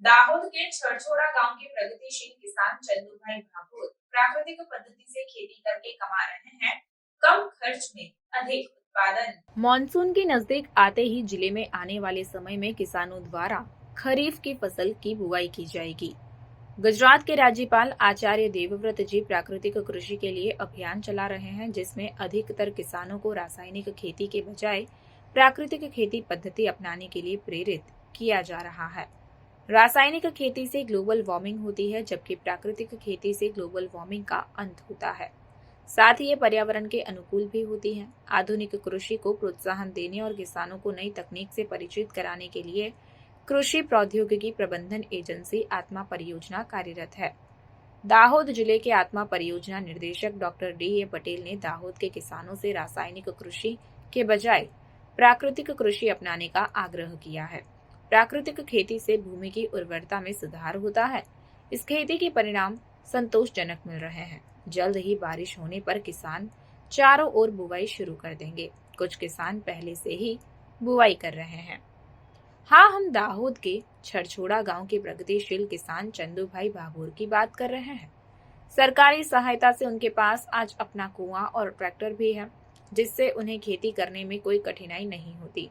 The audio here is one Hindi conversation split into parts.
दाहोद के छरछोड़ा गांव के प्रगतिशील किसान चंदू भाई भाभोर प्राकृतिक पद्धति से खेती करके कमा रहे हैं कम खर्च में अधिक उत्पादन। मॉनसून के नजदीक आते ही जिले में आने वाले समय में किसानों द्वारा खरीफ की फसल की बुआई की जाएगी। गुजरात के राज्यपाल आचार्य देवव्रत जी प्राकृतिक कृषि के लिए अभियान चला रहे हैं, जिसमें अधिकतर किसानों को रासायनिक खेती के बजाय प्राकृतिक खेती पद्धति अपनाने के लिए प्रेरित किया जा रहा है। रासायनिक खेती से ग्लोबल वार्मिंग होती है, जबकि प्राकृतिक खेती से ग्लोबल वार्मिंग का अंत होता है। साथ ही ये पर्यावरण के अनुकूल भी होती है। आधुनिक कृषि को प्रोत्साहन देने और किसानों को नई तकनीक से परिचित कराने के लिए कृषि प्रौद्योगिकी प्रबंधन एजेंसी आत्मा परियोजना कार्यरत है। दाहोद जिले के आत्मा परियोजना निर्देशक डॉक्टर डी ए पटेल ने दाहोद के किसानों से रासायनिक कृषि के बजाय प्राकृतिक कृषि अपनाने का आग्रह किया है। प्राकृतिक खेती से भूमि की उर्वरता में सुधार होता है। इस खेती के परिणाम संतोषजनक मिल रहे हैं। जल्द ही बारिश होने पर किसान चारों ओर बुवाई शुरू कर देंगे। कुछ किसान पहले से ही बुवाई कर रहे हैं। हाँ, हम दाहोद के छरछोड़ा गांव के प्रगतिशील किसान चंदू भाई भाभोर की बात कर रहे हैं। सरकारी सहायता से उनके पास आज अपना कुआं और ट्रैक्टर भी है, जिससे उन्हें खेती करने में कोई कठिनाई नहीं होती।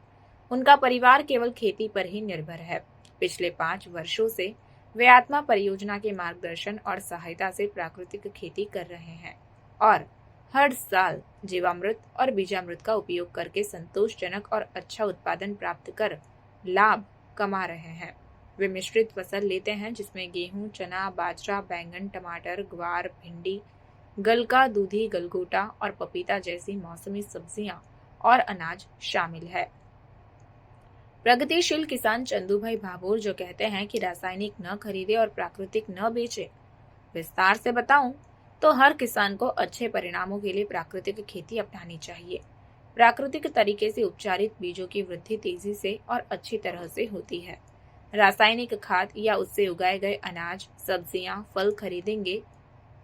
उनका परिवार केवल खेती पर ही निर्भर है। पिछले 5 वर्षों से वे आत्मा परियोजना के मार्गदर्शन और सहायता से प्राकृतिक खेती कर रहे हैं और हर साल जीवामृत और बीजामृत का उपयोग करके संतोषजनक और अच्छा उत्पादन प्राप्त कर लाभ कमा रहे हैं। वे मिश्रित फसल लेते हैं, जिसमें गेहूं, चना, बाजरा, बैंगन, टमाटर, ग्वार, भिंडी, गलका, दूधी, गलगोटा और पपीता जैसी मौसमी सब्जियां और अनाज शामिल है। प्रगतिशील किसान चंदू भाई भाभोर जो कहते हैं कि रासायनिक न खरीदे और प्राकृतिक न बेचे। विस्तार से बताऊं तो हर किसान को अच्छे परिणामों के लिए प्राकृतिक खेती अपनानी चाहिए। प्राकृतिक तरीके से उपचारित बीजों की वृद्धि तेजी से और अच्छी तरह से होती है। रासायनिक खाद या उससे उगाए गए अनाज, सब्जियां, फल खरीदेंगे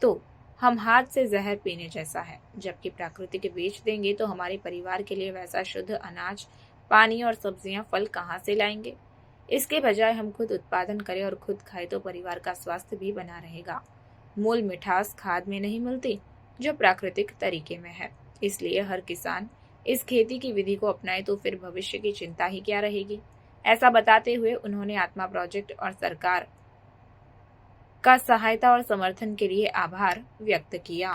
तो हम हाथ से जहर पीने जैसा है, जबकि प्राकृतिक बेच देंगे तो हमारे परिवार के लिए वैसा शुद्ध अनाज, पानी और सब्जियां, फल कहाँ से लाएंगे। इसके बजाय हम खुद उत्पादन करें और खुद खाएं तो परिवार का स्वास्थ्य भी बना रहेगा। मूल मिठास खाद में नहीं मिलती जो प्राकृतिक तरीके में है। इसलिए हर किसान इस खेती की विधि को अपनाए तो फिर भविष्य की चिंता ही क्या रहेगी। ऐसा बताते हुए उन्होंने आत्मा प्रोजेक्ट और सरकार का सहायता और समर्थन के लिए आभार व्यक्त किया।